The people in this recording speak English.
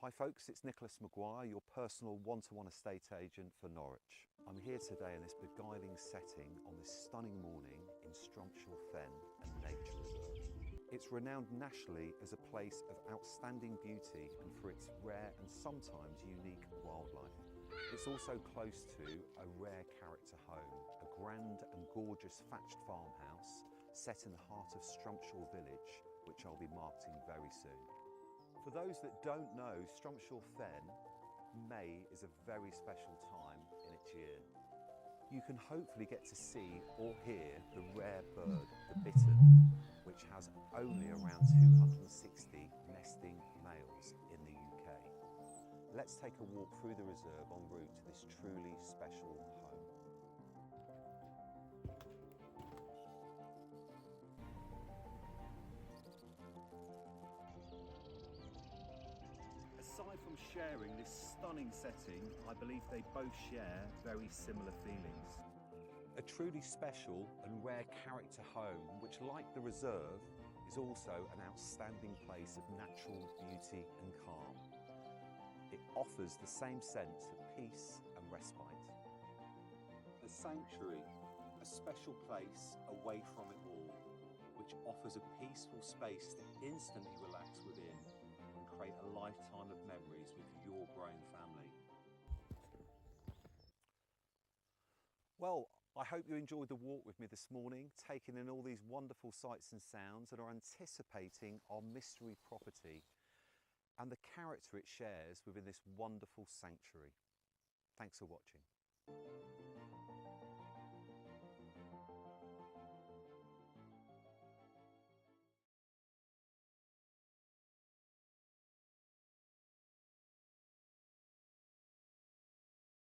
Hi folks, it's Nicholas Mcguire, your personal one-to-one estate agent for Norwich. I'm here today in this beguiling setting on this stunning morning in Strumpshaw Fen and Nature Reserve. It's renowned nationally as a place of outstanding beauty and for its rare and sometimes unique wildlife. It's also close to a rare character home, a grand and gorgeous thatched farmhouse set in the heart of Strumpshaw Village, which I'll be marketing very soon. For those that don't know, Strumpshaw Fen, May is a very special time in its year. You can hopefully get to see or hear the rare bird, the bittern, which has only around 260 nesting males in the UK. Let's take a walk through the reserve en route to this truly special home. Aside from sharing this stunning setting, I believe they both share very similar feelings. A truly special and rare character home, which like the reserve, is also an outstanding place of natural beauty and calm. It offers the same sense of peace and respite. A sanctuary, a special place away from it all, which offers a peaceful space to instantly relax within and create a lifetime of memories with your growing family. Well, I hope you enjoyed the walk with me this morning, taking in all these wonderful sights and sounds and are anticipating our mystery property and the character it shares within this wonderful sanctuary. Thanks for watching.